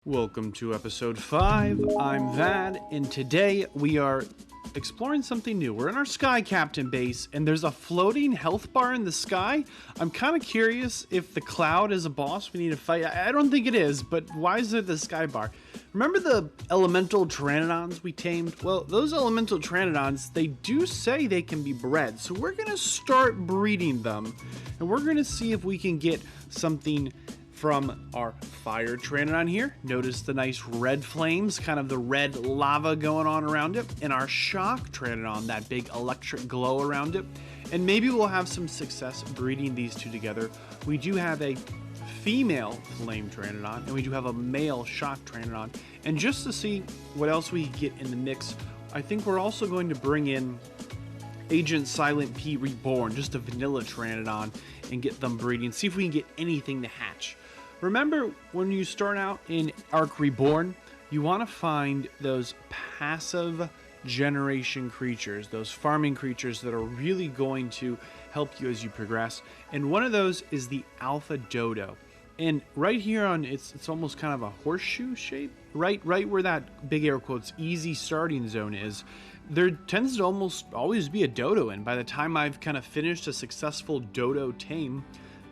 Welcome to episode 5. I'm Vadd, and today we are exploring something new. We're in our Sky Captain base, and there's a floating health bar in the sky. I'm kind of curious if the cloud is a boss we need to fight. I don't think it is, but why is it the sky bar? Remember the elemental Pteranodons we tamed? Well, those elemental Pteranodons, they do say they can be bred, so we're going to start breeding them, and we're going to see if we can get something from our fire Pteranodon here. Notice the nice red flames, kind of the red lava going on around it. And our shock Pteranodon, that big electric glow around it. And maybe we'll have some success breeding these two together. We do have a female flame Pteranodon, and we do have a male shock Pteranodon. And just to see what else we get in the mix, I think we're also going to bring in Agent Silent P Reborn, just a vanilla Pteranodon, and get them breeding. See if we can get anything to hatch. Remember, when you start out in ARK Reborn, you want to find those passive generation creatures, those farming creatures that are really going to help you as you progress. And one of those is the Alpha Dodo. And right here on it's almost kind of a horseshoe shape, right where that big air quotes easy starting zone is. There tends to almost always be a dodo in. By the time I've kind of finished a successful dodo tame,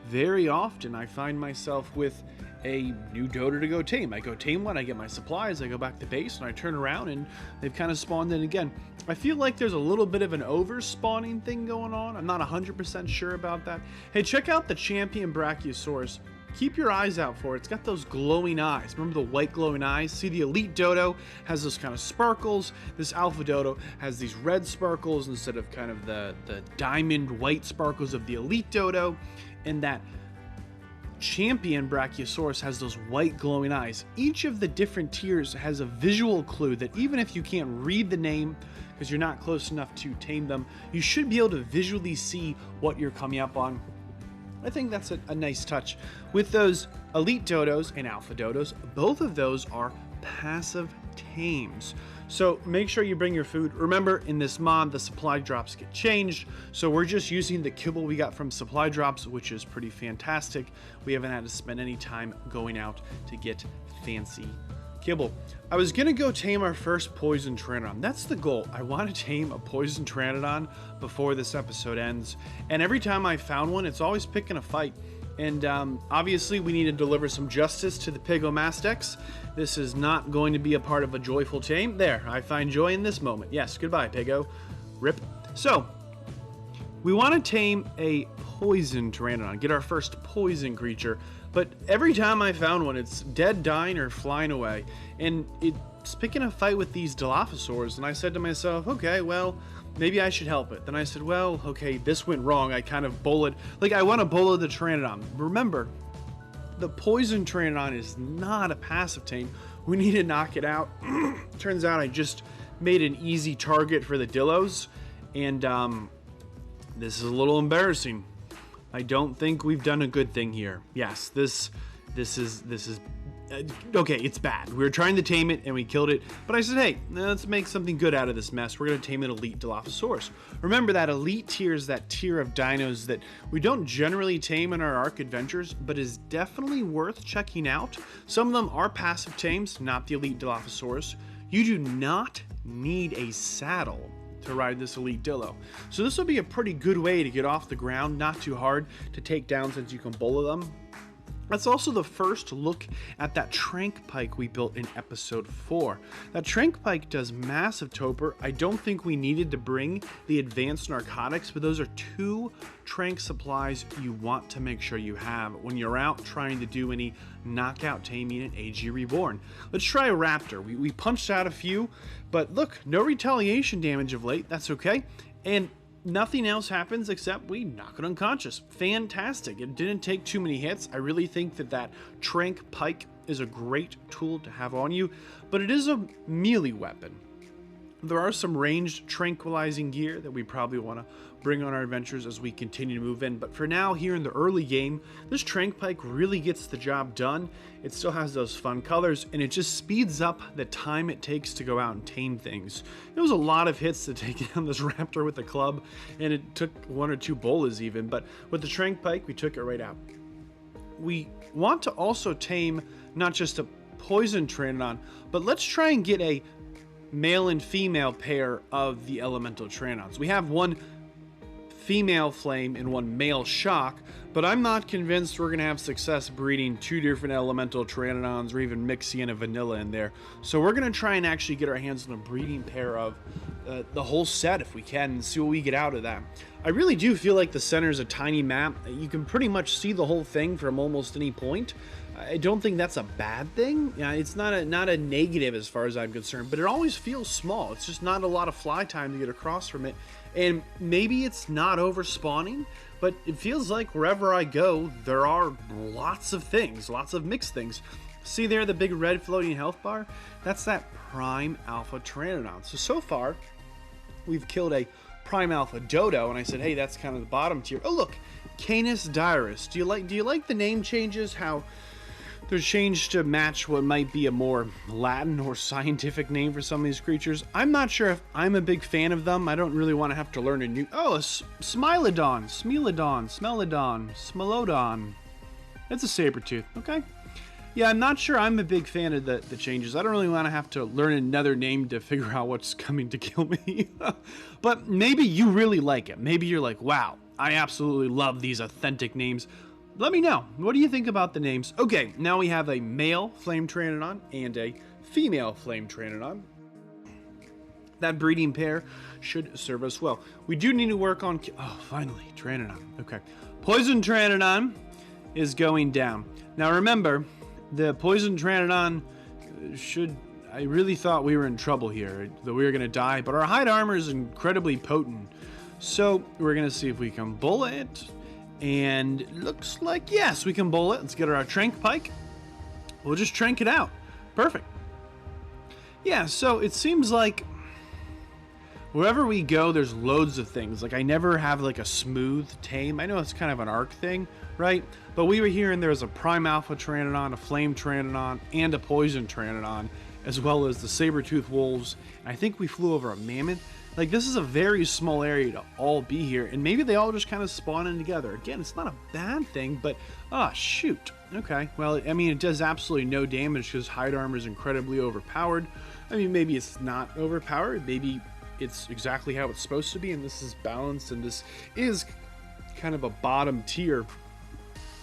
very often I find myself with a new dodo to go tame. I go tame one, I get my supplies, I go back to base, and I turn around and they've kind of spawned in again. I feel like there's a little bit of an over-spawning thing going on. I'm not 100% sure about that. Hey, check out the champion Brachiosaurus. Keep your eyes out for it. It's got those glowing eyes. Remember the white glowing eyes? See, the elite dodo has those kind of sparkles. This alpha dodo has these red sparkles instead of kind of the diamond white sparkles of the elite dodo. And that champion Brachiosaurus has those white glowing eyes. Each of the different tiers has a visual clue that even if you can't read the name because you're not close enough to tame them, you should be able to visually see what you're coming up on. I think that's a nice touch. With those elite dodos and alpha dodos, both of those are passive tames. So make sure you bring your food. Remember, in this mod, the supply drops get changed. So we're just using the kibble we got from supply drops, which is pretty fantastic. We haven't had to spend any time going out to get fancy kibble. I was gonna go tame our first poison Pteranodon. That's the goal. I want to tame a poison Pteranodon before this episode ends. And every time I found one, it's always picking a fight. And obviously we need to deliver some justice to the Pigomastex. This is not going to be a part of a joyful tame. There, I find joy in this moment. Yes, goodbye, Pigo. Rip. So, we want to tame a poison Pteranodon, get our first poison creature. But every time I found one, it's dead, dying, or flying away. And it's picking a fight with these Dilophosaurs. And I said to myself, okay, well, maybe I should help it. Then I said, well, okay, this went wrong. I kind of bullet, like I want to bullet the Pteranodon. Remember, the poison Pteranodon is not a passive tame. We need to knock it out. Turns out I just made an easy target for the Dillos. And this is a little embarrassing. I don't think we've done a good thing here. Yes, this is okay, it's bad. We were trying to tame it and we killed it, but I said, hey, let's make something good out of this mess. We're going to tame an elite Dilophosaurus. Remember, that elite tier is that tier of dinos that we don't generally tame in our ARK adventures, but is definitely worth checking out. Some of them are passive tames, not the elite Dilophosaurus. You do not need a saddle to ride this elite Dillo. So this will be a pretty good way to get off the ground, not too hard to take down since you can bullet them. That's also the first look at that Trank Pike we built in episode 4. That Trank Pike does massive toper. I don't think we needed to bring the advanced narcotics, but those are 2 Trank supplies you want to make sure you have when you're out trying to do any knockout taming in AG Reborn. Let's try a raptor. We punched out a few, but look, no retaliation damage of late. That's okay. And nothing else happens except we knock it unconscious. Fantastic. It didn't take too many hits. I really think that Trank Pike is a great tool to have on you, but it is a melee weapon. There are some ranged tranquilizing gear that we probably want to bring on our adventures as we continue to move in, but for now, here in the early game, this Trank Pike really gets the job done. It still has those fun colors, and it just speeds up the time it takes to go out and tame things. It was a lot of hits to take down this raptor with the club, and it took 1 or 2 bolas even, but with the Trank Pike, we took it right out. We want to also tame not just a poison Pteranodon, but let's try and get a male and female pair of the elemental Pteranodons. We have one female flame and one male shock, but I'm not convinced we're going to have success breeding two different elemental Pteranodons or even mixing in a vanilla in there. So we're going to try and actually get our hands on a breeding pair of the whole set if we can and see what we get out of that. I really do feel like the center is a tiny map. You can pretty much see the whole thing from almost any point. I don't think that's a bad thing. It's not a negative as far as I'm concerned, but it always feels small. It's just not a lot of fly time to get across from it. And maybe it's not over spawning, but it feels like wherever I go, there are lots of things, lots of mixed things. See there, the big red floating health bar? That's that Prime Alpha Pteranodon. So far, we've killed a Prime Alpha Dodo, and I said, hey, that's kind of the bottom tier. Oh, look, Canis Dirus. Do you like the name changes? How they're changed to match what might be a more Latin or scientific name for some of these creatures. I'm not sure if I'm a big fan of them. I don't really want to have to learn a new... Oh, a Smilodon, Smelodon, Smilodon. It's a saber-tooth, okay. Yeah, I'm not sure I'm a big fan of the changes. I don't really want to have to learn another name to figure out what's coming to kill me. But maybe you really like it. Maybe you're like, wow, I absolutely love these authentic names. Let me know. What do you think about the names? Okay, now we have a male Flame Pteranodon and a female Flame Pteranodon. That breeding pair should serve us well. We do need to work on... Oh, finally, Pteranodon. Okay. Poison Pteranodon is going down. Now remember, the Poison Pteranodon should... I really thought we were in trouble here, that we were going to die, but our hide armor is incredibly potent. So we're going to see if we can bullet it. And it looks like, yes, we can bowl it. Let's get our trank pike. We'll just trank it out. Perfect. Yeah, so it seems like wherever we go, there's loads of things. Like, I never have, like, a smooth tame. I know it's kind of an ARK thing, right? But we were here, and there was a Prime Alpha Pteranodon, a Flame Pteranodon, and a Poison Pteranodon, as well as the saber-tooth wolves. And I think we flew over a mammoth. Like, this is a very small area to all be here, and maybe they all just kind of spawn in together. Again, it's not a bad thing, but, oh, shoot. Okay, well, I mean, it does absolutely no damage because hide armor is incredibly overpowered. I mean, maybe it's not overpowered. Maybe it's exactly how it's supposed to be, and this is balanced, and this is kind of a bottom tier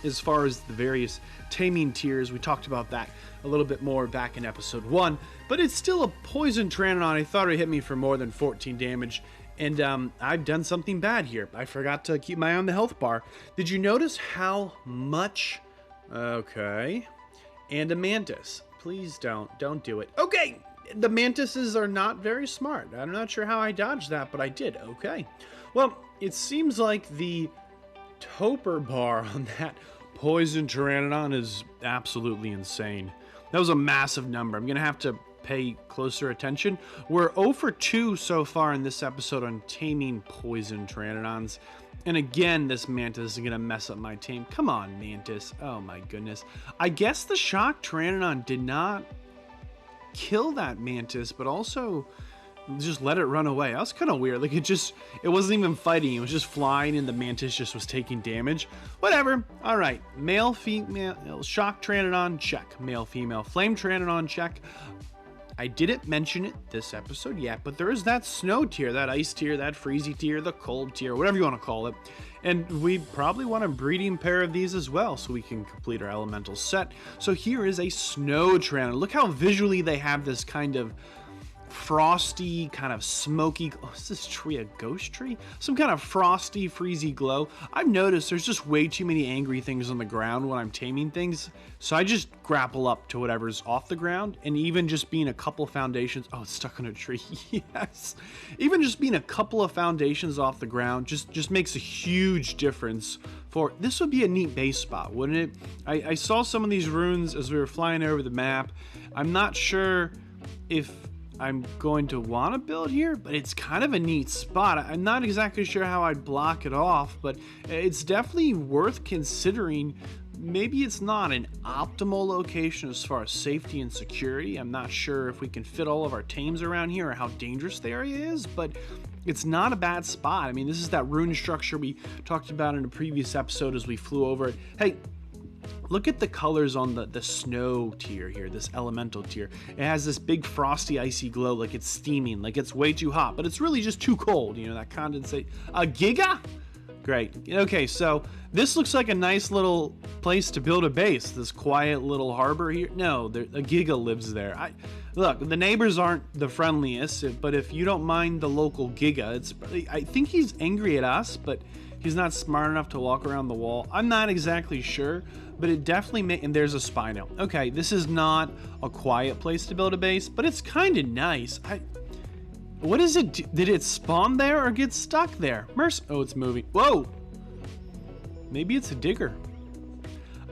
as far as the various taming tiers. We talked about that a little bit more back in episode 1, but it's still a Poison Pteranodon. I thought it hit me for more than 14 damage, and I've done something bad here. I forgot to keep my eye on the health bar. Did you notice how much? Okay, and a mantis. Please don't do it. Okay, the mantises are not very smart. I'm not sure how I dodged that, but I did. Okay, well, it seems like the Topper bar on that Poison Pteranodon is absolutely insane. That was a massive number. I'm going to have to pay closer attention. We're 0 for 2 so far in this episode on taming Poison Pteranodons. And again, this mantis is going to mess up my tame. Come on, mantis. Oh my goodness. I guess the shock Pteranodon did not kill that mantis, but also just let it run away. That was kind of weird. Like, it wasn't even fighting. It was just flying, and the mantis just was taking damage. Whatever. All right. Male, female, shock Pteranodon, check. Male, female, flame Pteranodon, check. I didn't mention it this episode yet, but there is that snow tier, that ice tier, that freezy tier, the cold tier, whatever you want to call it. And we probably want a breeding pair of these as well, so we can complete our elemental set. So here is a snow Pteranodon. Look how visually they have this kind of frosty, kind of smoky... Oh, is this tree a ghost tree? Some kind of frosty, freezy glow. I've noticed there's just way too many angry things on the ground when I'm taming things, so I just grapple up to whatever's off the ground, and even just being a couple foundations... Oh, it's stuck on a tree. Yes. Even just being a couple of foundations off the ground just makes a huge difference for... This would be a neat base spot, wouldn't it? I saw some of these runes as we were flying over the map. I'm not sure if I'm going to want to build here, but it's kind of a neat spot. I'm not exactly sure how I'd block it off, but it's definitely worth considering. Maybe it's not an optimal location as far as safety and security. I'm not sure if we can fit all of our tames around here or how dangerous the area is, but it's not a bad spot. I mean, this is that rune structure we talked about in a previous episode as we flew over it. Hey, Look at the colors on the snow tier here, this elemental tier. It has this big frosty icy glow, like it's steaming, like it's way too hot, but it's really just too cold, you know, that condensate. A giga? Great. Okay, so this looks like a nice little place to build a base, this quiet little harbor here. No, a giga lives there. Look, the neighbors aren't the friendliest, but if you don't mind the local giga, I think he's angry at us, but he's not smart enough to walk around the wall. I'm not exactly sure, but it definitely and there's a Spino. Okay, this is not a quiet place to build a base, but it's kind of nice. What is it? Did it spawn there or get stuck there? Oh, it's moving. Whoa! Maybe it's a digger.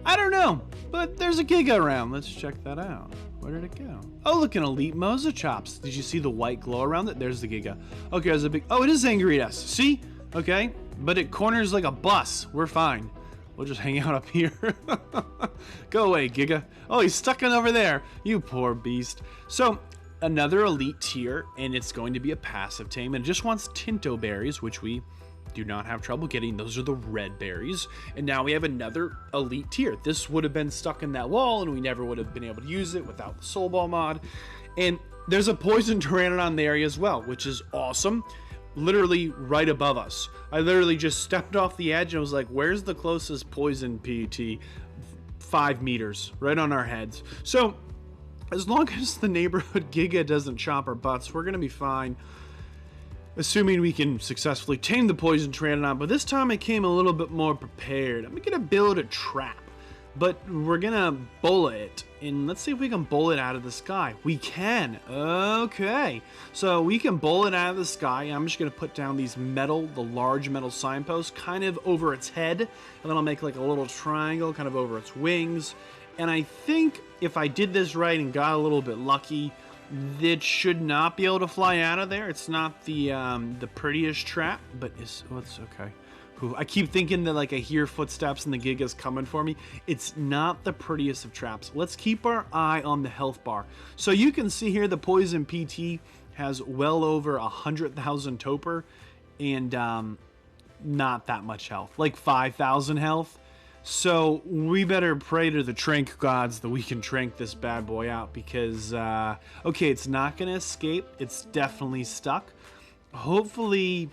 I don't know, but there's a giga around. Let's check that out. Where did it go? Oh, look, an elite Mosachops. Did you see the white glow around it? There's the giga. Okay, there's a big... Oh, it is angry at us. See? Okay, but it corners like a bus. We're fine. We'll just hang out up here. Go away, giga. Oh, he's stuck in over there. You poor beast. So, another elite tier, and it's going to be a passive tame, and it just wants Tinto berries, which we do not have trouble getting. Those are the red berries. And now we have another elite tier. This would have been stuck in that wall, and we never would have been able to use it without the soul ball mod. And there's a poison Pteranodon there as well, which is awesome. Literally right above us. I literally just stepped off the edge and was like, where's the closest poison PET? 5 meters, right on our heads. So as long as the neighborhood giga doesn't chop our butts, we're gonna be fine. Assuming we can successfully tame the poison Pteranodon, but this time I came a little bit more prepared. I'm gonna build a trap, but we're gonna bullet it, and let's see if we can bullet out of the sky. We can. Okay, so we can bullet out of the sky. I'm just gonna put down these the large metal signposts, kind of over its head, and then I'll make like a little triangle, kind of over its wings. And I think if I did this right and got a little bit lucky, it should not be able to fly out of there. It's not the prettiest trap, but it's okay. I keep thinking that like I hear footsteps and the giga's coming for me. It's not the prettiest of traps. Let's keep our eye on the health bar. So you can see here the poison PT has well over 100,000 toper and not that much health, like 5,000 health. So we better pray to the trank gods that we can trank this bad boy out, because okay, it's not gonna escape. It's definitely stuck. Hopefully,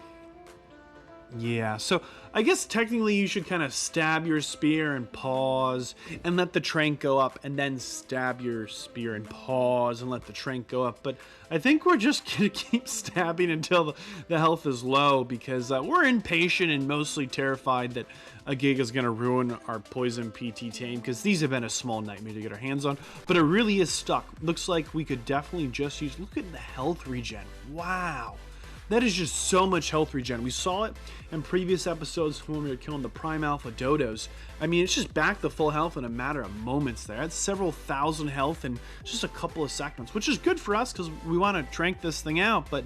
yeah. So I guess technically you should kind of stab your spear and pause and let the trank go up, and then stab your spear and pause and let the trank go up. But I think we're just gonna keep stabbing until the health is low, because we're impatient and mostly terrified that a giga is gonna ruin our poison PT tame, because these have been a small nightmare to get our hands on. But it really is stuck. Looks like we could definitely just use. Look at the health regen. Wow. That is just so much health regen. We saw it in previous episodes when we were killing the prime alpha dodos. I mean, it's just back to full health in a matter of moments there. That's several thousand health in just a couple of seconds, which is good for us because we want to trank this thing out, but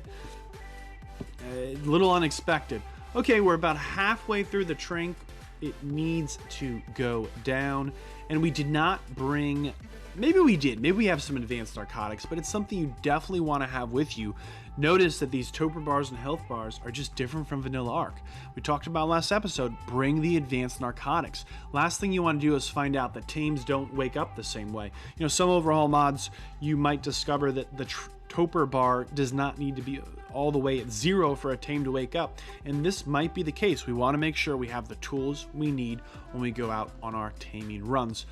a little unexpected. Okay, we're about halfway through the trank. It needs to go down, and we did not bring... Maybe we did. Maybe we have some advanced narcotics, but it's something you definitely want to have with you. Notice that these toper bars and health bars are just different from vanilla ARK. We talked about last episode, bring the advanced narcotics. Last thing you want to do is find out that tames don't wake up the same way. You know, some overhaul mods, you might discover that the toper bar does not need to be all the way at 0 for a tame to wake up. And this might be the case. We want to make sure we have the tools we need when we go out on our taming runs.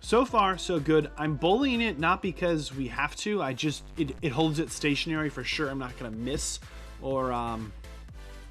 So far, so good. I'm bullying it not because we have to. It holds it stationary for sure. I'm not going to miss or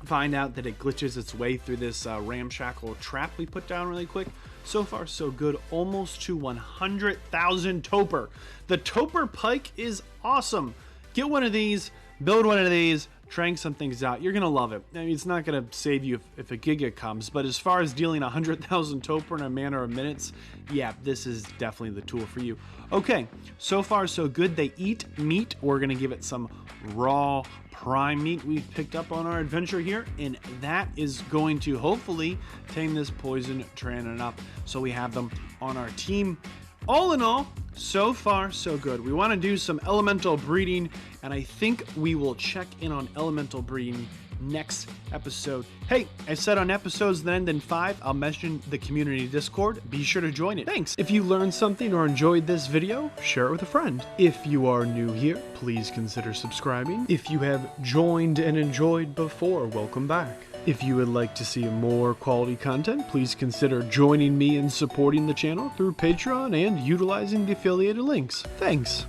find out that it glitches its way through this ramshackle trap we put down really quick. So far, so good. Almost to 100,000 toper. The toper pike is awesome. Get one of these, build one of these, trank some things out. You're going to love it. I mean, it's not going to save you if a giga comes, but as far as dealing 100,000 toper in a matter of minutes, yeah, this is definitely the tool for you. Okay, so far so good. They eat meat. We're going to give it some raw prime meat we've picked up on our adventure here, and that is going to hopefully tame this poison Pteranodon up so we have them on our team. All in all, so far so good. We want to do some elemental breeding, and I think we will check in on elemental breeding next episode. Hey, I said on episodes that end in 5, I'll mention the community Discord. Be sure to join it. Thanks. If you learned something or enjoyed this video, share it with a friend. If you are new here, please consider subscribing. If you have joined and enjoyed before, welcome back. If you would like to see more quality content, please consider joining me in supporting the channel through Patreon and utilizing the affiliated links. Thanks.